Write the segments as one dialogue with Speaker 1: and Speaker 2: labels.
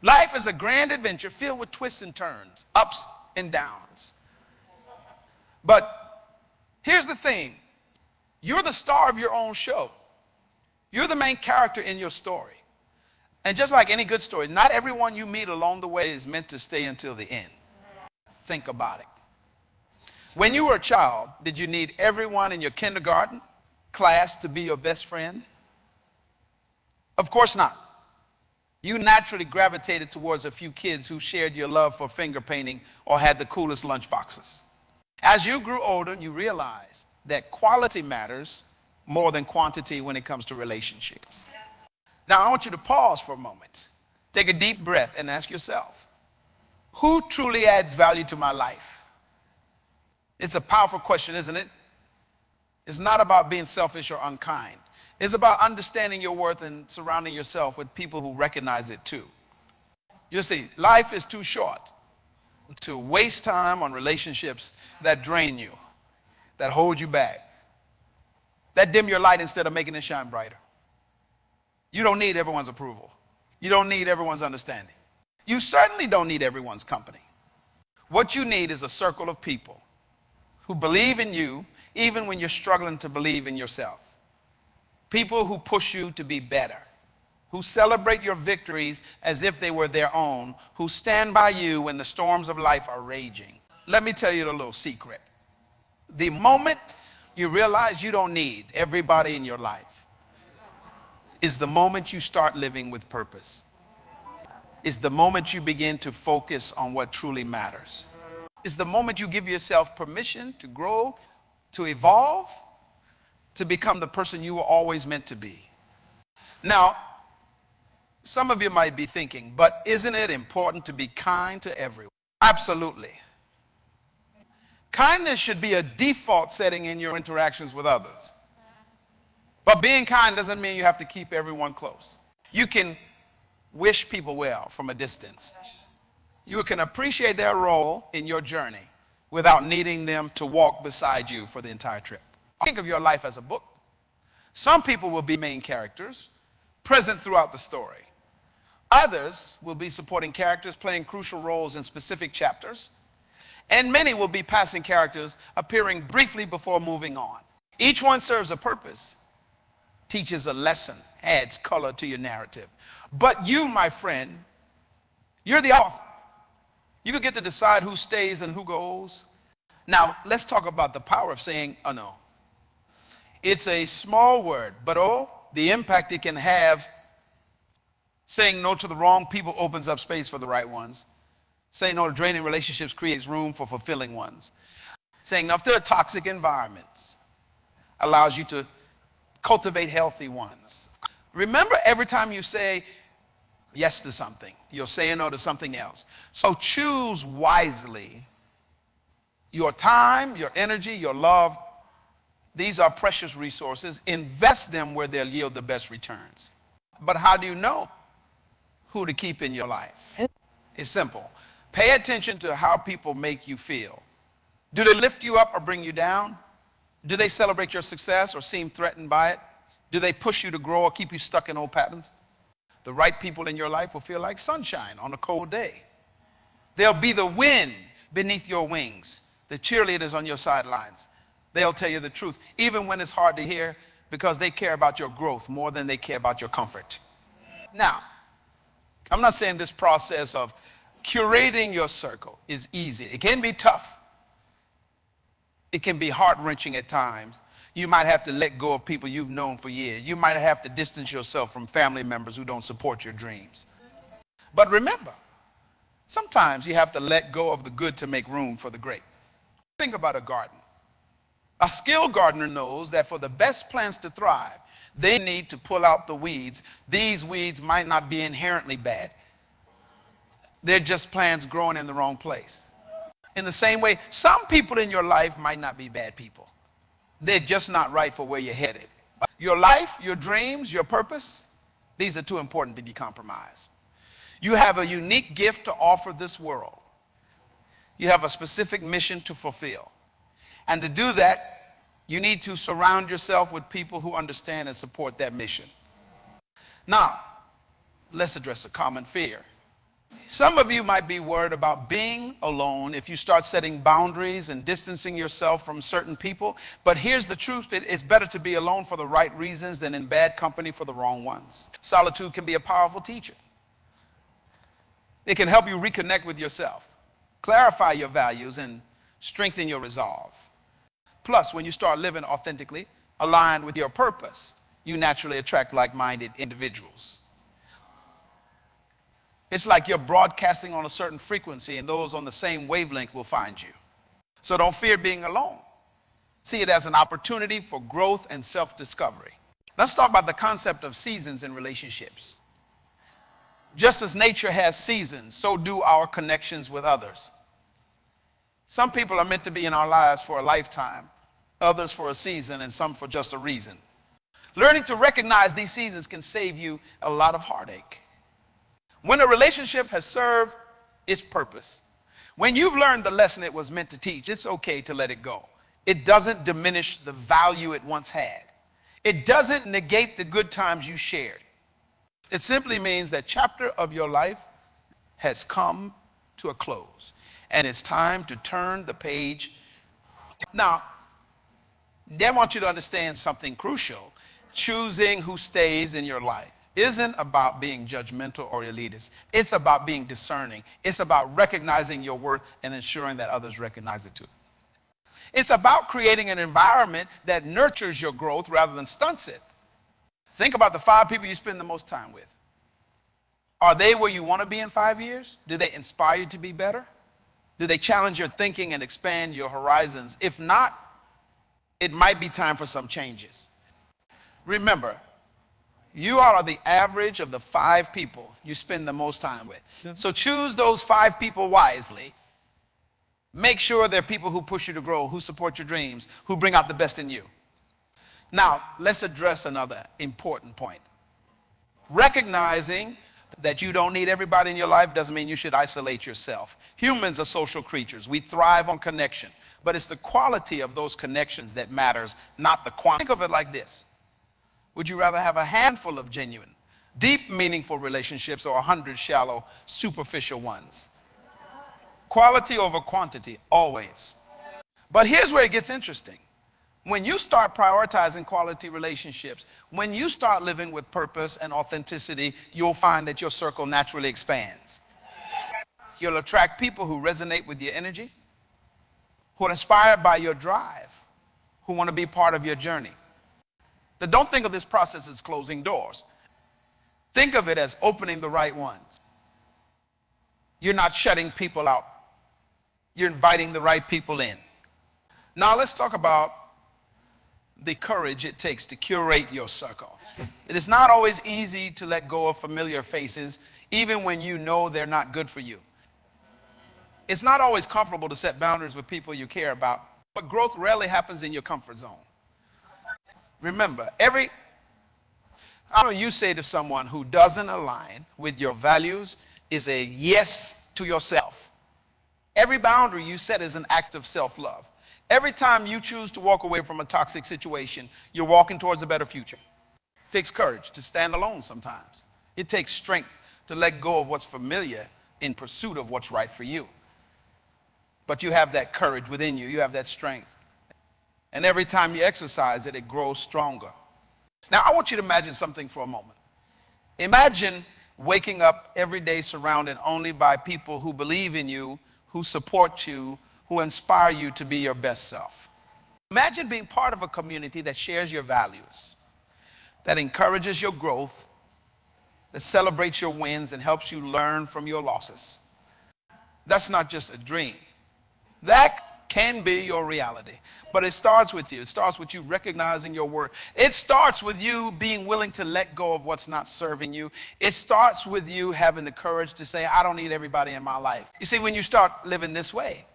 Speaker 1: Life is a grand adventure filled with twists and turns, ups and downs. But here's the thing. You're the star of your own show. You're the main character in your story. And just like any good story, not everyone you meet along the way is meant to stay until the end. Think about it. When you were a child, did you need everyone in your kindergarten class to be your best friend? Of course not. You naturally gravitated towards a few kids who shared your love for finger painting or had the coolest lunch boxes. As you grew older, you realized that quality matters more than quantity when it comes to relationships. Now, I want you to pause for a moment. Take a deep breath and ask yourself, who truly adds value to my life? It's a powerful question, isn't it? It's not about being selfish or unkind. It's about understanding your worth and surrounding yourself with people who recognize it too. You see, life is too short to waste time on relationships that drain you, that hold you back, that dim your light instead of making it shine brighter. You don't need everyone's approval. You don't need everyone's understanding. You certainly don't need everyone's company. What you need is a circle of people who believe in you even when you're struggling to believe in yourself. People who push you to be better, who celebrate your victories as if they were their own, who stand by you when the storms of life are raging. Let me tell you a little secret. The moment you realize you don't need everybody in your life is the moment you start living with purpose. It's the moment you begin to focus on what truly matters. It's the moment you give yourself permission to grow, to evolve, to become the person you were always meant to be. Now, some of you might be thinking, but isn't it important to be kind to everyone? Absolutely. Kindness should be a default setting in your interactions with others. But being kind doesn't mean you have to keep everyone close. You can wish people well from a distance. You can appreciate their role in your journey without needing them to walk beside you for the entire trip. Think of your life as a book. Some people will be main characters, present throughout the story. Others will be supporting characters, playing crucial roles in specific chapters. And many will be passing characters, appearing briefly before moving on. Each one serves a purpose, teaches a lesson, adds color to your narrative. But you, my friend, you're the author. You get to decide who stays and who goes. Now, let's talk about the power of saying, oh no. It's a small word, but oh, the impact it can have. Saying no to the wrong people opens up space for the right ones. Saying no to draining relationships creates room for fulfilling ones. Saying no to toxic environments allows you to cultivate healthy ones. Remember, every time you say yes to something, you're saying no to something else. So choose wisely. Your time, your energy, your love, these are precious resources. Invest them where they'll yield the best returns. But how do you know who to keep in your life? It's simple. Pay attention to how people make you feel. Do they lift you up or bring you down? Do they celebrate your success or seem threatened by it? Do they push you to grow or keep you stuck in old patterns? The right people in your life will feel like sunshine on a cold day. They'll be the wind beneath your wings, the cheerleaders on your sidelines. They'll tell you the truth, even when it's hard to hear, because they care about your growth more than they care about your comfort. Now, I'm not saying this process of curating your circle is easy. It can be tough. It can be heart-wrenching at times. You might have to let go of people you've known for years. You might have to distance yourself from family members who don't support your dreams. But remember, sometimes you have to let go of the good to make room for the great. Think about a garden. A skilled gardener knows that for the best plants to thrive, they need to pull out the weeds. These weeds might not be inherently bad. They're just plants growing in the wrong place. In the same way, some people in your life might not be bad people. They're just not right for where you're headed. Your life, your dreams, your purpose, these are too important to be compromised. You have a unique gift to offer this world. You have a specific mission to fulfill. And to do that, you need to surround yourself with people who understand and support that mission. Now, let's address a common fear. Some of you might be worried about being alone if you start setting boundaries and distancing yourself from certain people. But here's the truth. It's better to be alone for the right reasons than in bad company for the wrong ones. Solitude can be a powerful teacher. It can help you reconnect with yourself, clarify your values, and strengthen your resolve. Plus, when you start living authentically, aligned with your purpose, you naturally attract like-minded individuals. It's like you're broadcasting on a certain frequency, and those on the same wavelength will find you. So don't fear being alone. See it as an opportunity for growth and self-discovery. Let's talk about the concept of seasons in relationships. Just as nature has seasons, so do our connections with others. Some people are meant to be in our lives for a lifetime, others for a season, and some for just a reason. Learning to recognize these seasons can save you a lot of heartache. When a relationship has served its purpose, when you've learned the lesson it was meant to teach, it's okay to let it go. It doesn't diminish the value it once had. It doesn't negate the good times you shared. It simply means that chapter of your life has come to a close, and it's time to turn the page. Now, I want you to understand something crucial. Choosing who stays in your life isn't about being judgmental or elitist. It's about being discerning. It's about recognizing your worth and ensuring that others recognize it too. It's about creating an environment that nurtures your growth rather than stunts it. Think about the 5 people you spend the most time with. Are they where you want to be in 5 years? Do they inspire you to be better? Do they challenge your thinking and expand your horizons? If not, it might be time for some changes. Remember, you are the average of the 5 people you spend the most time with. So choose those 5 people wisely. Make sure they're people who push you to grow, who support your dreams, who bring out the best in you. Now, let's address another important point. Recognizing that you don't need everybody in your life doesn't mean you should isolate yourself. Humans are social creatures. We thrive on connection. But it's the quality of those connections that matters, not the quantity. Think of it like this. Would you rather have a handful of genuine, deep, meaningful relationships or 100 shallow, superficial ones? Quality over quantity, always. But here's where it gets interesting. When you start prioritizing quality relationships, when you start living with purpose and authenticity, you'll find that your circle naturally expands. You'll attract people who resonate with your energy, who are inspired by your drive, who want to be part of your journey. But don't think of this process as closing doors. Think of it as opening the right ones. You're not shutting people out. You're inviting the right people in. Now let's talk about the courage it takes to curate your circle. It is not always easy to let go of familiar faces, even when you know they're not good for you. It's not always comfortable to set boundaries with people you care about, but growth rarely happens in your comfort zone. Remember, you say to someone who doesn't align with your values is a yes to yourself. Every boundary you set is an act of self-love. Every time you choose to walk away from a toxic situation, you're walking towards a better future. It takes courage to stand alone sometimes. It takes strength to let go of what's familiar in pursuit of what's right for you. But you have that courage within you. You have that strength. And every time you exercise it, it grows stronger. Now, I want you to imagine something for a moment. Imagine waking up every day surrounded only by people who believe in you, who support you, who inspire you to be your best self. Imagine being part of a community that shares your values, that encourages your growth, that celebrates your wins and helps you learn from your losses. That's not just a dream. That can be your reality. But it starts with you. It starts with you recognizing your worth. It starts with you being willing to let go of what's not serving you. It starts with you having the courage to say, I don't need everybody in my life. You see, when you start living this way,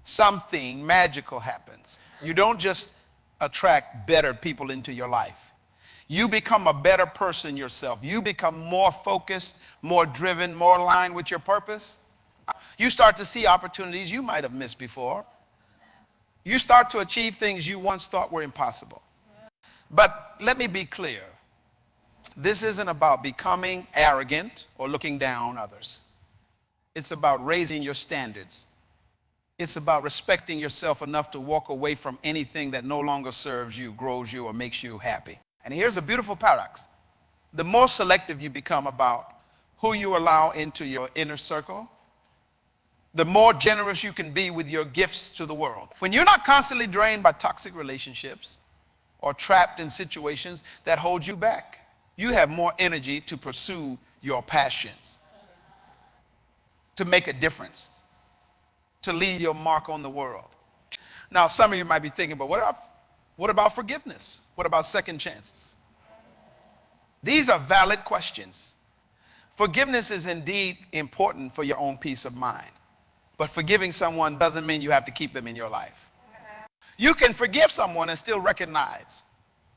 Speaker 1: something magical happens. You don't just attract better people into your life. You become a better person yourself. You become more focused, more driven, more aligned with your purpose. You start to see opportunities you might have missed before. You start to achieve things you once thought were impossible. But let me be clear. This isn't about becoming arrogant or looking down on others. It's about raising your standards. It's about respecting yourself enough to walk away from anything that no longer serves you, grows you, or makes you happy. And here's a beautiful paradox. The more selective you become about who you allow into your inner circle, the more generous you can be with your gifts to the world. When you're not constantly drained by toxic relationships or trapped in situations that hold you back, you have more energy to pursue your passions, to make a difference, to leave your mark on the world. Now, some of you might be thinking, but what about forgiveness? What about second chances? These are valid questions. Forgiveness is indeed important for your own peace of mind. But forgiving someone doesn't mean you have to keep them in your life. You can forgive someone and still recognize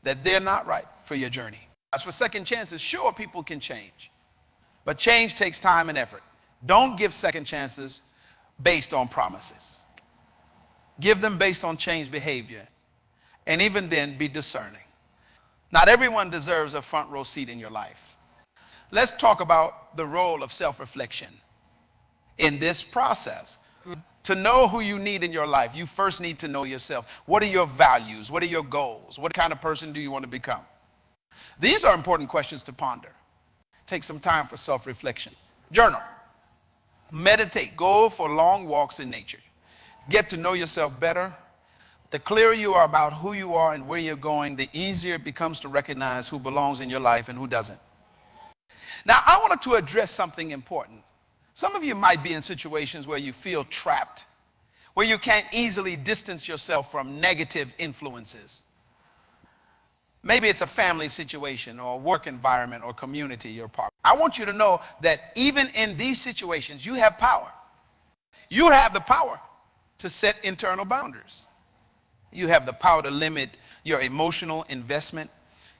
Speaker 1: that they're not right for your journey. As for second chances, sure, people can change. But change takes time and effort. Don't give second chances based on promises. Give them based on changed behavior. And even then, be discerning. Not everyone deserves a front row seat in your life. Let's talk about the role of self-reflection in this process. To know who you need in your life, you first need to know yourself. What are your values? What are your goals? What kind of person do you want to become? These are important questions to ponder. Take some time for self-reflection. Journal. Meditate. Go for long walks in nature. Get to know yourself better. The clearer you are about who you are and where you're going, the easier it becomes to recognize who belongs in your life and who doesn't. Now, I wanted to address something important. Some of you might be in situations where you feel trapped, where you can't easily distance yourself from negative influences. Maybe it's a family situation or a work environment or community you're part of. I want you to know that even in these situations, you have power. You have the power to set internal boundaries. You have the power to limit your emotional investment.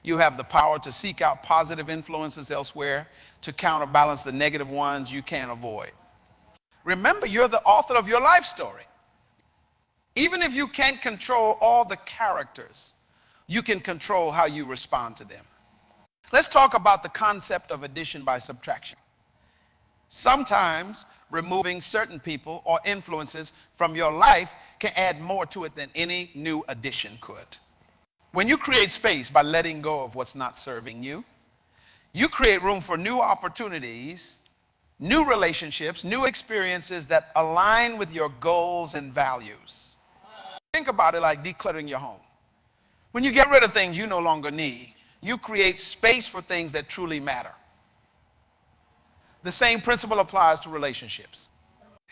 Speaker 1: You have the power to seek out positive influences elsewhere to counterbalance the negative ones you can't avoid. Remember, you're the author of your life story. Even if you can't control all the characters, you can control how you respond to them. Let's talk about the concept of addition by subtraction. Sometimes removing certain people or influences from your life can add more to it than any new addition could. When you create space by letting go of what's not serving you, you create room for new opportunities, new relationships, new experiences that align with your goals and values. Think about it like decluttering your home. When you get rid of things you no longer need, you create space for things that truly matter. The same principle applies to relationships.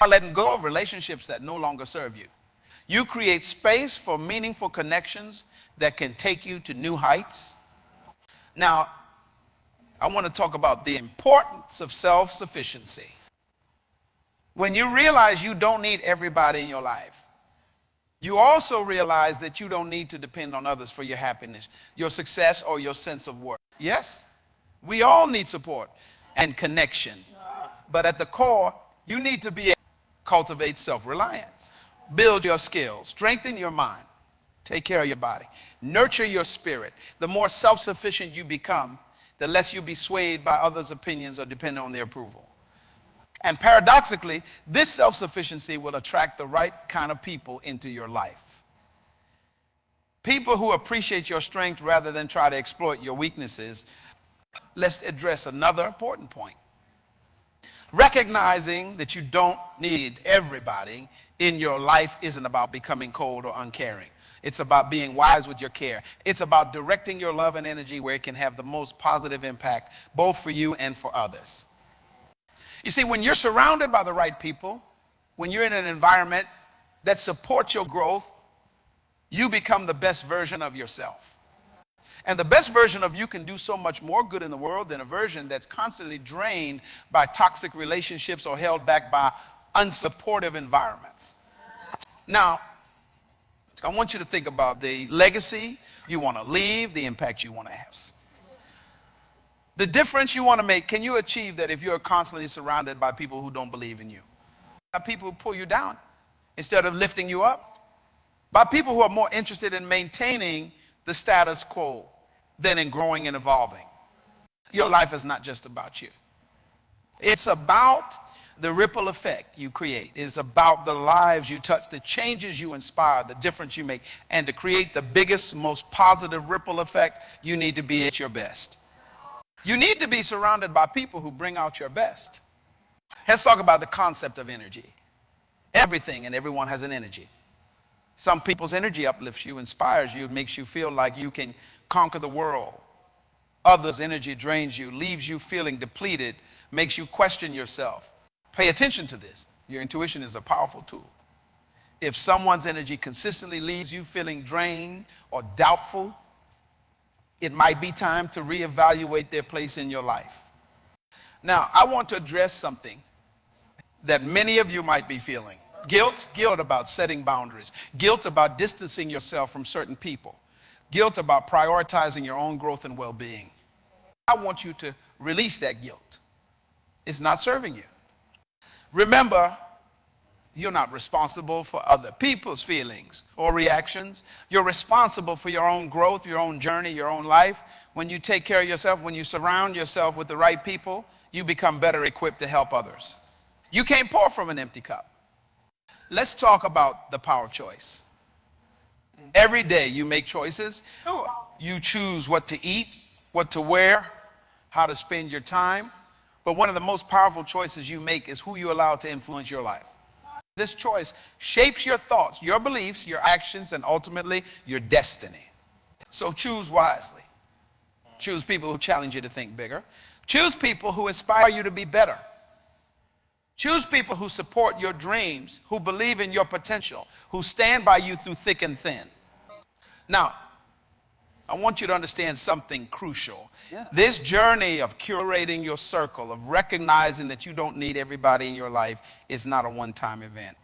Speaker 1: By letting go of relationships that no longer serve you, you create space for meaningful connections that can take you to new heights. Now, I want to talk about the importance of self-sufficiency. When you realize you don't need everybody in your life, you also realize that you don't need to depend on others for your happiness, your success, or your sense of worth. Yes, we all need support and connection. But at the core, you need to be able to cultivate self-reliance, build your skills, strengthen your mind, take care of your body, nurture your spirit. The more self-sufficient you become, the less you'll be swayed by others' opinions or depend on their approval. And paradoxically, this self-sufficiency will attract the right kind of people into your life. People who appreciate your strength rather than try to exploit your weaknesses. Let's address another important point. Recognizing that you don't need everybody in your life isn't about becoming cold or uncaring. It's about being wise with your care. It's about directing your love and energy where it can have the most positive impact, both for you and for others. You see, when you're surrounded by the right people, when you're in an environment that supports your growth, you become the best version of yourself. And the best version of you can do so much more good in the world than a version that's constantly drained by toxic relationships or held back by unsupportive environments. Now, I want you to think about the legacy you want to leave, the impact you want to have. The difference you want to make. Can you achieve that if you're constantly surrounded by people who don't believe in you? By people who pull you down instead of lifting you up? By people who are more interested in maintaining the status quo than in growing and evolving? Your life is not just about you. It's about The ripple effect you create is about the lives you touch, the changes you inspire, the difference you make. And to create the biggest, most positive ripple effect, you need to be at your best. You need to be surrounded by people who bring out your best. Let's talk about the concept of energy. Everything and everyone has an energy. Some people's energy uplifts you, inspires you, makes you feel like you can conquer the world. Others' energy drains you, leaves you feeling depleted, makes you question yourself. Pay attention to this. Your intuition is a powerful tool. If someone's energy consistently leaves you feeling drained or doubtful, it might be time to reevaluate their place in your life. Now, I want to address something that many of you might be feeling. Guilt about setting boundaries. Guilt about distancing yourself from certain people. Guilt about prioritizing your own growth and well-being. I want you to release that guilt. It's not serving you. Remember, you're not responsible for other people's feelings or reactions. You're responsible for your own growth, your own journey, your own life. When you take care of yourself, when you surround yourself with the right people, you become better equipped to help others. You can't pour from an empty cup. Let's talk about the power of choice. Every day you make choices. You choose what to eat, what to wear, how to spend your time. But one of the most powerful choices you make is who you allow to influence your life. This choice shapes your thoughts, your beliefs, your actions, and ultimately your destiny. So choose wisely. Choose people who challenge you to think bigger. Choose people who inspire you to be better. Choose people who support your dreams, who believe in your potential, who stand by you through thick and thin. Now, I want you to understand something crucial. Yeah. This journey of curating your circle, of recognizing that you don't need everybody in your life, is not a one-time event.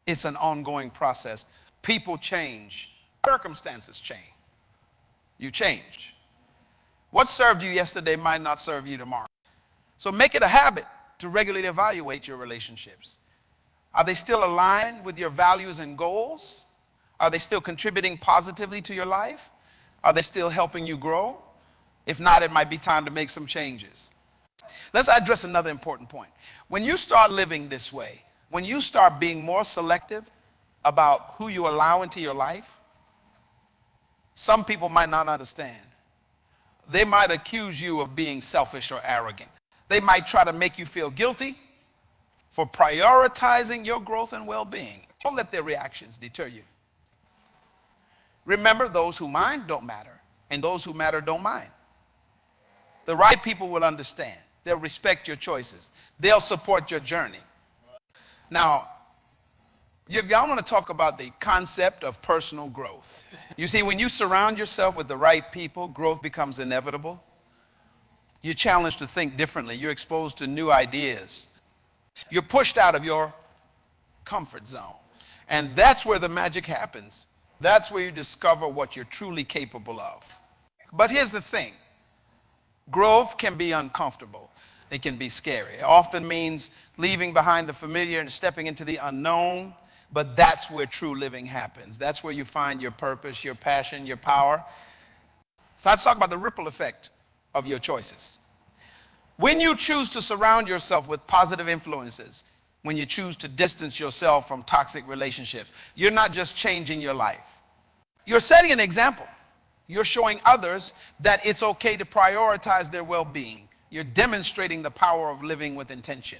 Speaker 1: It's an ongoing process. People change. Circumstances change. You change. What served you yesterday might not serve you tomorrow. So make it a habit to regularly evaluate your relationships. Are they still aligned with your values and goals? Are they still contributing positively to your life? Are they still helping you grow? If not, it might be time to make some changes. Let's address another important point. When you start living this way, when you start being more selective about who you allow into your life, some people might not understand. They might accuse you of being selfish or arrogant. They might try to make you feel guilty for prioritizing your growth and well-being. Don't let their reactions deter you. Remember, those who mind don't matter, and those who matter don't mind. The right people will understand. They'll respect your choices. They'll support your journey. Now, y'all want to talk about the concept of personal growth. You see, when you surround yourself with the right people, growth becomes inevitable. You're challenged to think differently. You're exposed to new ideas. You're pushed out of your comfort zone. And that's where the magic happens. That's where you discover what you're truly capable of. But here's the thing. Growth can be uncomfortable. It can be scary. It often means leaving behind the familiar and stepping into the unknown. But that's where true living happens. That's where you find your purpose, your passion, your power. So let's talk about the ripple effect of your choices. When you choose to surround yourself with positive influences, when you choose to distance yourself from toxic relationships, you're not just changing your life. You're setting an example. You're showing others that it's okay to prioritize their well-being. You're demonstrating the power of living with intention.